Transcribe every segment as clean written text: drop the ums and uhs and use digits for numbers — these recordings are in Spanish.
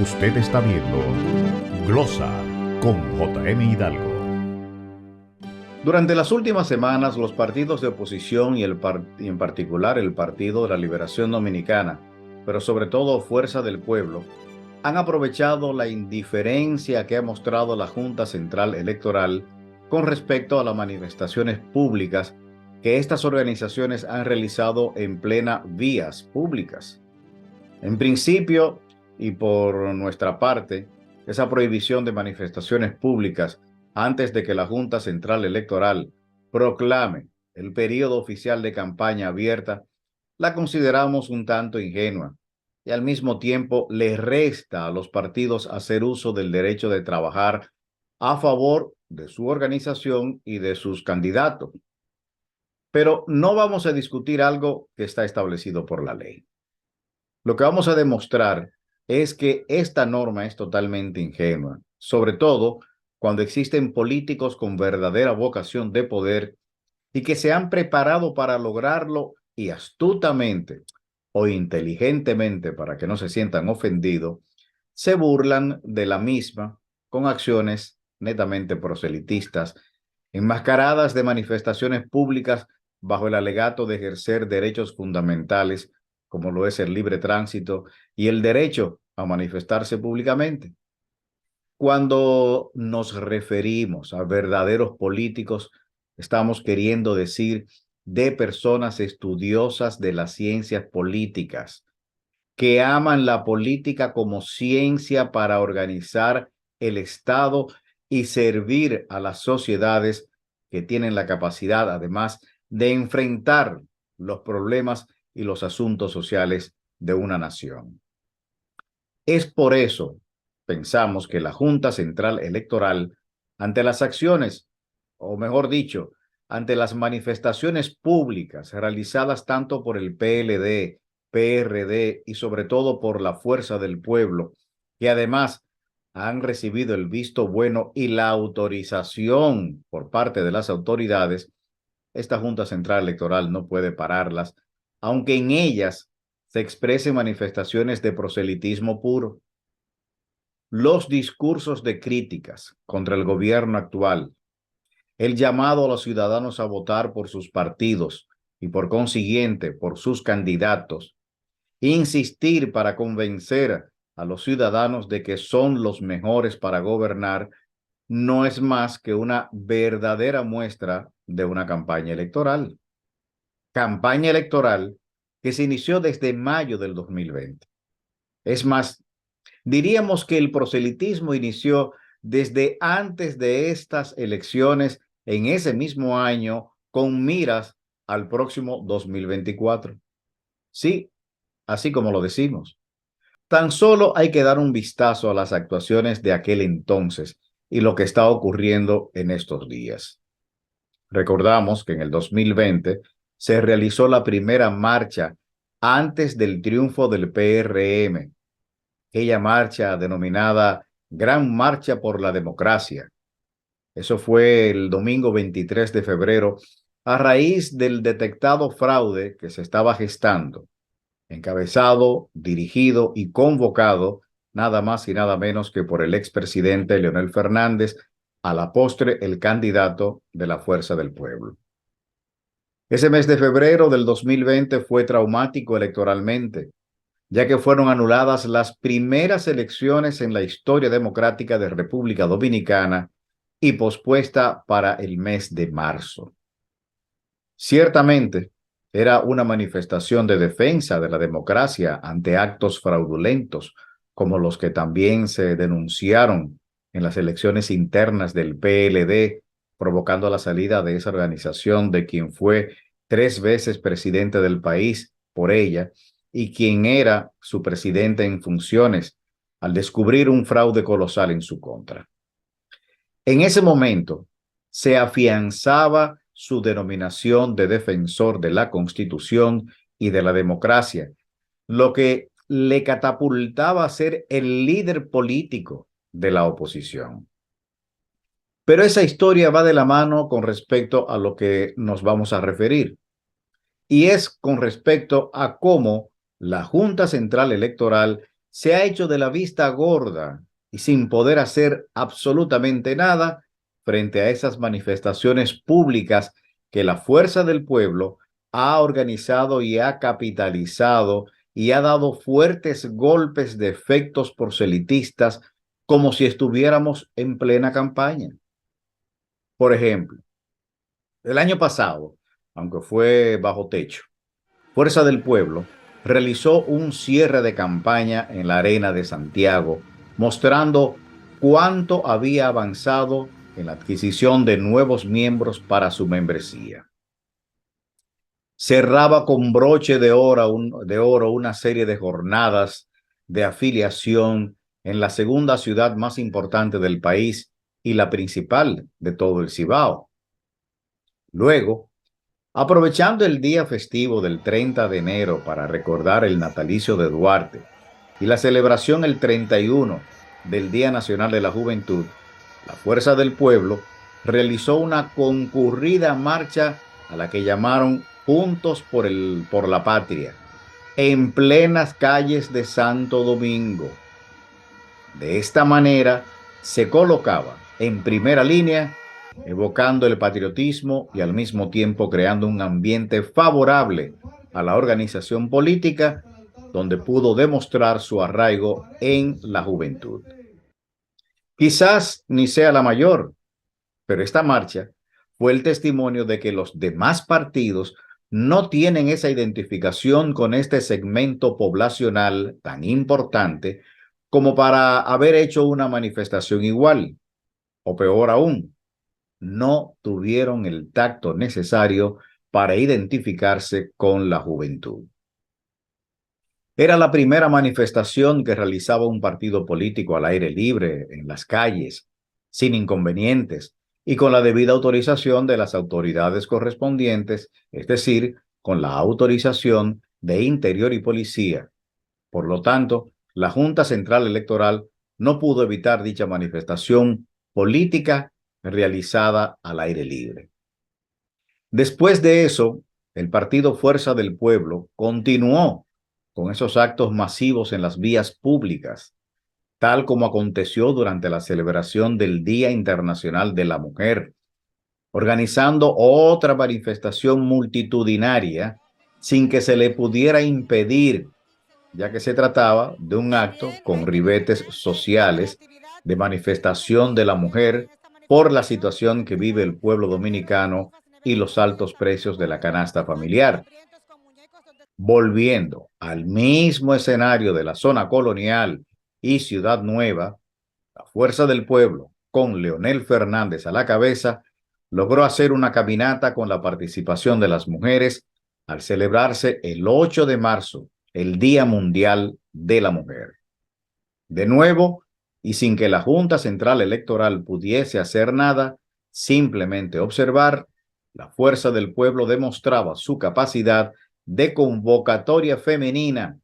Usted está viendo Glosa con JM Hidalgo. Durante las últimas semanas, los partidos de oposición y en particular el Partido de la Liberación Dominicana, pero sobre todo Fuerza del Pueblo, han aprovechado la indiferencia que ha mostrado la Junta Central Electoral con respecto a las manifestaciones públicas que estas organizaciones han realizado en plena vías públicas. En principio, y por nuestra parte, esa prohibición de manifestaciones públicas antes de que la Junta Central Electoral proclame el periodo oficial de campaña abierta, la consideramos un tanto ingenua y al mismo tiempo le resta a los partidos hacer uso del derecho de trabajar a favor de su organización y de sus candidatos. Pero no vamos a discutir algo que está establecido por la ley. Lo que vamos a demostrar es que esta norma es totalmente ingenua, sobre todo cuando existen políticos con verdadera vocación de poder y que se han preparado para lograrlo y astutamente o inteligentemente, para que no se sientan ofendidos, se burlan de la misma con acciones netamente proselitistas, enmascaradas de manifestaciones públicas bajo el alegato de ejercer derechos fundamentales como lo es el libre tránsito y el derecho a manifestarse públicamente. Cuando nos referimos a verdaderos políticos, estamos queriendo decir de personas estudiosas de las ciencias políticas, que aman la política como ciencia para organizar el Estado y servir a las sociedades que tienen la capacidad, además, de enfrentar los problemas y los asuntos sociales de una nación. Es por eso, pensamos que la Junta Central Electoral, ante las acciones, o mejor dicho, ante las manifestaciones públicas realizadas tanto por el PLD, PRD y sobre todo por la Fuerza del Pueblo, que además han recibido el visto bueno y la autorización por parte de las autoridades, esta Junta Central Electoral no puede pararlas, aunque en ellas se expresen manifestaciones de proselitismo puro. Los discursos de críticas contra el gobierno actual, el llamado a los ciudadanos a votar por sus partidos y por consiguiente por sus candidatos, insistir para convencer a los ciudadanos de que son los mejores para gobernar, no es más que una verdadera muestra de una campaña electoral. Campaña electoral que se inició desde mayo del 2020. Es más, diríamos que el proselitismo inició desde antes de estas elecciones en ese mismo año con miras al próximo 2024. Sí, así como lo decimos. Tan solo hay que dar un vistazo a las actuaciones de aquel entonces y lo que está ocurriendo en estos días. Recordamos que en el 2020 se realizó la primera marcha antes del triunfo del PRM, aquella marcha denominada Gran Marcha por la Democracia. Eso fue el domingo 23 de febrero a raíz del detectado fraude que se estaba gestando, encabezado, dirigido y convocado nada más y nada menos que por el expresidente Leonel Fernández, a la postre el candidato de la Fuerza del Pueblo. Ese mes de febrero del 2020 fue traumático electoralmente, ya que fueron anuladas las primeras elecciones en la historia democrática de República Dominicana y pospuesta para el mes de marzo. Ciertamente, era una manifestación de defensa de la democracia ante actos fraudulentos, como los que también se denunciaron en las elecciones internas del PLD, provocando la salida de esa organización de quien fue 3 veces presidente del país por ella y quien era su presidente en funciones al descubrir un fraude colosal en su contra. En ese momento se afianzaba su denominación de defensor de la Constitución y de la democracia, lo que le catapultaba a ser el líder político de la oposición. Pero esa historia va de la mano con respecto a lo que nos vamos a referir, y es con respecto a cómo la Junta Central Electoral se ha hecho de la vista gorda y sin poder hacer absolutamente nada frente a esas manifestaciones públicas que la fuerza del pueblo ha organizado y ha capitalizado y ha dado fuertes golpes de efectos proselitistas como si estuviéramos en plena campaña. Por ejemplo, el año pasado, aunque fue bajo techo, Fuerza del Pueblo realizó un cierre de campaña en la Arena de Santiago, mostrando cuánto había avanzado en la adquisición de nuevos miembros para su membresía. Cerraba con broche de oro una serie de jornadas de afiliación en la segunda ciudad más importante del país y la principal de todo el Cibao. Luego, aprovechando el día festivo del 30 de enero para recordar el natalicio de Duarte y la celebración el 31 del Día Nacional de la Juventud, la Fuerza del Pueblo realizó una concurrida marcha a la que llamaron Juntos por la Patria, en plenas calles de Santo Domingo. De esta manera, se colocaba en primera línea, evocando el patriotismo y al mismo tiempo creando un ambiente favorable a la organización política, donde pudo demostrar su arraigo en la juventud. Quizás ni sea la mayor, pero esta marcha fue el testimonio de que los demás partidos no tienen esa identificación con este segmento poblacional tan importante como para haber hecho una manifestación igual, o peor aún, no tuvieron el tacto necesario para identificarse con la juventud. Era la primera manifestación que realizaba un partido político al aire libre, en las calles, sin inconvenientes y con la debida autorización de las autoridades correspondientes, es decir, con la autorización de Interior y Policía. Por lo tanto, la Junta Central Electoral no pudo evitar dicha manifestación política realizada al aire libre. Después de eso, el partido Fuerza del Pueblo continuó con esos actos masivos en las vías públicas, tal como aconteció durante la celebración del Día Internacional de la Mujer, organizando otra manifestación multitudinaria sin que se le pudiera impedir, ya que se trataba de un acto con ribetes sociales de manifestación de la mujer por la situación que vive el pueblo dominicano y los altos precios de la canasta familiar. Volviendo al mismo escenario de la zona colonial y Ciudad Nueva, la Fuerza del Pueblo, con Leonel Fernández a la cabeza, logró hacer una caminata con la participación de las mujeres al celebrarse el 8 de marzo, el Día Mundial de la Mujer. De nuevo, y sin que la Junta Central Electoral pudiese hacer nada, simplemente observar, la Fuerza del Pueblo demostraba su capacidad de convocatoria femenina,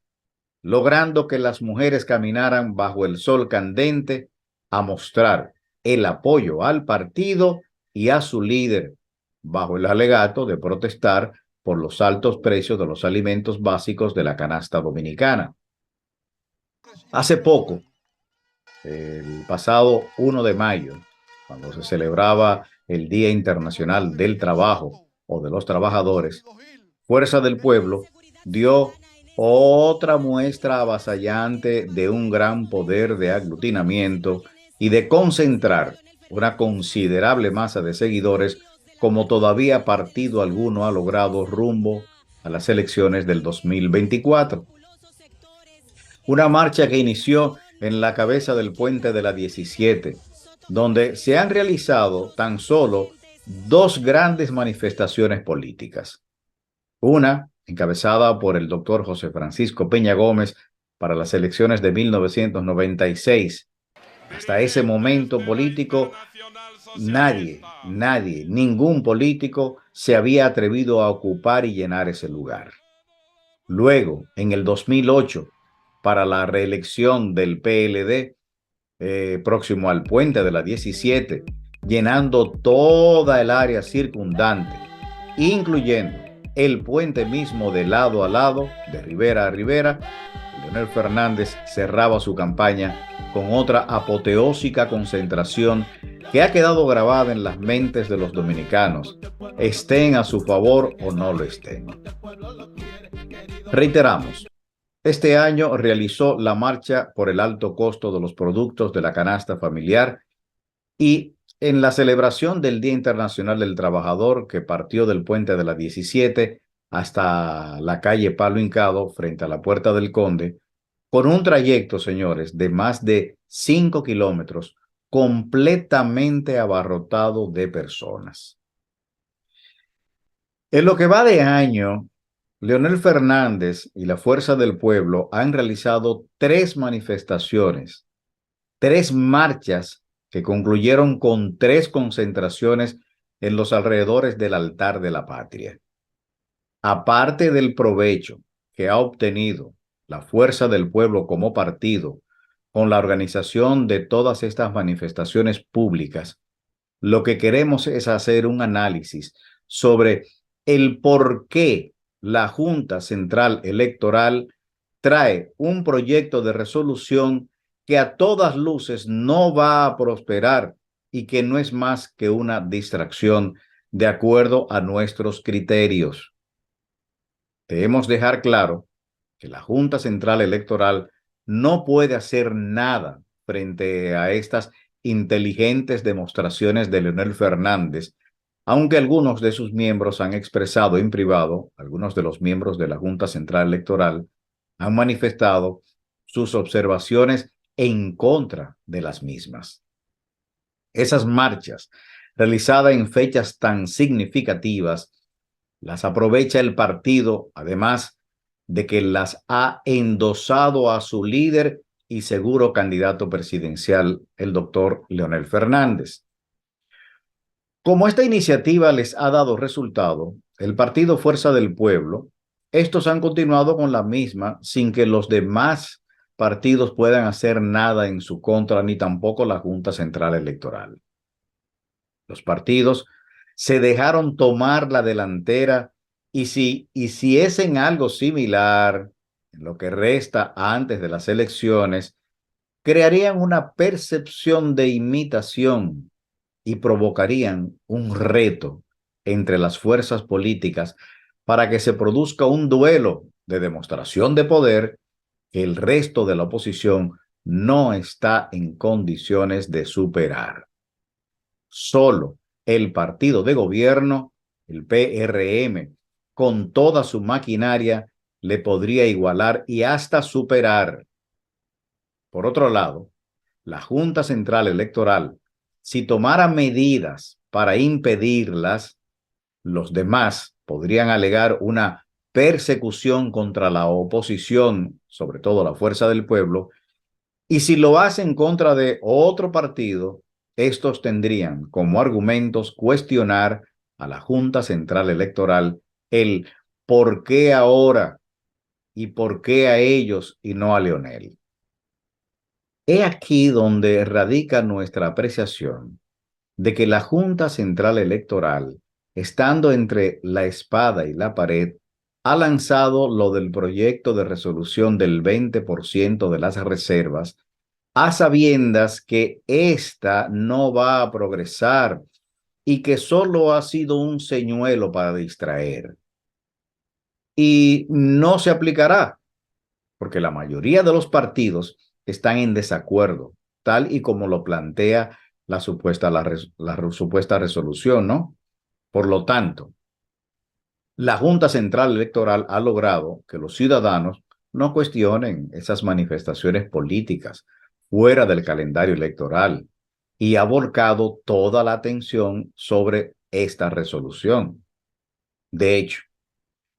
logrando que las mujeres caminaran bajo el sol candente a mostrar el apoyo al partido y a su líder, bajo el alegato de protestar por los altos precios de los alimentos básicos de la canasta dominicana. Hace poco, el pasado 1 de mayo, cuando se celebraba el Día Internacional del Trabajo o de los Trabajadores, Fuerza del Pueblo dio otra muestra avasallante de un gran poder de aglutinamiento y de concentrar una considerable masa de seguidores como todavía partido alguno ha logrado rumbo a las elecciones del 2024. Una marcha que inició en la cabeza del puente de la 17, donde se han realizado tan solo dos grandes manifestaciones políticas. Una, encabezada por el doctor José Francisco Peña Gómez para las elecciones de 1996. Hasta ese momento político, ningún político se había atrevido a ocupar y llenar ese lugar. Luego, en el 2008, para la reelección del PLD, próximo al puente de la 17, llenando toda el área circundante, incluyendo el puente mismo de lado a lado, de ribera a ribera, Leonel Fernández cerraba su campaña con otra apoteósica concentración que ha quedado grabada en las mentes de los dominicanos, estén a su favor o no lo estén. Reiteramos, este año realizó la marcha por el alto costo de los productos de la canasta familiar y en la celebración del Día Internacional del Trabajador, que partió del puente de la 17 hasta la calle Palo Hincado frente a la Puerta del Conde, con un trayecto, señores, de más de 5 kilómetros, completamente abarrotado de personas. En lo que va de año, Leonel Fernández y la Fuerza del Pueblo han realizado 3 manifestaciones, 3 marchas que concluyeron con 3 concentraciones en los alrededores del altar de la patria. Aparte del provecho que ha obtenido la Fuerza del Pueblo como partido con la organización de todas estas manifestaciones públicas, lo que queremos es hacer un análisis sobre el por qué la Junta Central Electoral trae un proyecto de resolución que a todas luces no va a prosperar y que no es más que una distracción de acuerdo a nuestros criterios. Debemos dejar claro que la Junta Central Electoral no puede hacer nada frente a estas inteligentes demostraciones de Leonel Fernández, aunque algunos de sus miembros han expresado en privado, algunos de los miembros de la Junta Central Electoral han manifestado sus observaciones en contra de las mismas. Esas marchas, realizadas en fechas tan significativas, las aprovecha el partido, además de que las ha endosado a su líder y seguro candidato presidencial, el doctor Leonel Fernández. Como esta iniciativa les ha dado resultado, el partido Fuerza del Pueblo, estos han continuado con la misma sin que los demás partidos puedan hacer nada en su contra, ni tampoco la Junta Central Electoral. Los partidos se dejaron tomar la delantera y si hiciesen algo similar en lo que resta antes de las elecciones, crearían una percepción de imitación y provocarían un reto entre las fuerzas políticas para que se produzca un duelo de demostración de poder que el resto de la oposición no está en condiciones de superar. Solo el partido de gobierno, el PRM, con toda su maquinaria, le podría igualar y hasta superar. Por otro lado, la Junta Central Electoral, si tomara medidas para impedirlas, los demás podrían alegar una persecución contra la oposición, sobre todo la Fuerza del Pueblo, y si lo hacen contra de otro partido, estos tendrían como argumentos cuestionar a la Junta Central Electoral el por qué ahora y por qué a ellos y no a Leonel. He aquí donde radica nuestra apreciación de que la Junta Central Electoral, estando entre la espada y la pared, ha lanzado lo del proyecto de resolución del 20% de las reservas, a sabiendas que ésta no va a progresar y que solo ha sido un señuelo para distraer. Y no se aplicará, porque la mayoría de los partidos están en desacuerdo, tal y como lo plantea la supuesta resolución, ¿no? Por lo tanto, la Junta Central Electoral ha logrado que los ciudadanos no cuestionen esas manifestaciones políticas fuera del calendario electoral y ha volcado toda la atención sobre esta resolución. De hecho,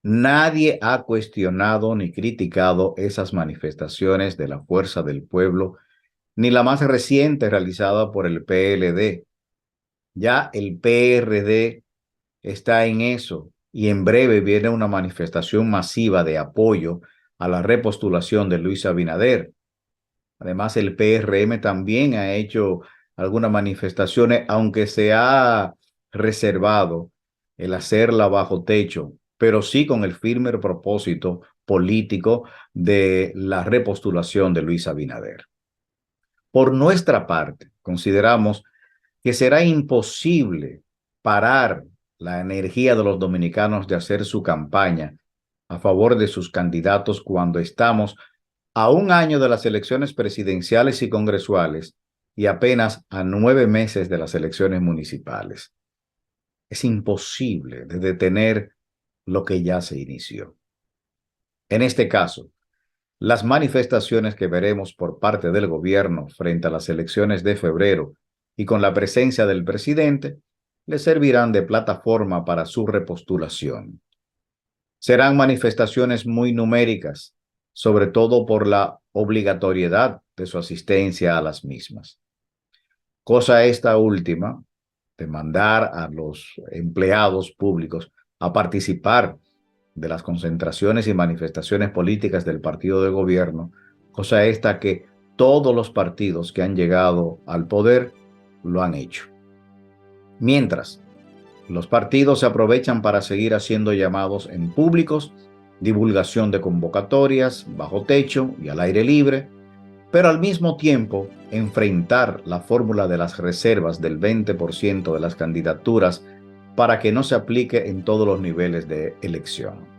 nadie ha cuestionado ni criticado esas manifestaciones de la Fuerza del Pueblo, ni la más reciente realizada por el PLD. Ya el PRD está en eso y en breve viene una manifestación masiva de apoyo a la repostulación de Luis Abinader. Además, el PRM también ha hecho algunas manifestaciones, aunque se ha reservado el hacerla bajo techo, pero sí con el firme propósito político de la repostulación de Luis Abinader. Por nuestra parte, consideramos que será imposible parar la energía de los dominicanos de hacer su campaña a favor de sus candidatos cuando estamos a un año de las elecciones presidenciales y congresuales y apenas a 9 meses de las elecciones municipales. Es imposible de detener lo que ya se inició. En este caso, las manifestaciones que veremos por parte del gobierno frente a las elecciones de febrero y con la presencia del presidente le servirán de plataforma para su repostulación. Serán manifestaciones muy numéricas, sobre todo por la obligatoriedad de su asistencia a las mismas. Cosa esta última, de mandar a los empleados públicos a participar de las concentraciones y manifestaciones políticas del partido de gobierno, cosa esta que todos los partidos que han llegado al poder lo han hecho. Mientras, los partidos se aprovechan para seguir haciendo llamados en públicos, divulgación de convocatorias, bajo techo y al aire libre, pero al mismo tiempo enfrentar la fórmula de las reservas del 20% de las candidaturas para que no se aplique en todos los niveles de elección.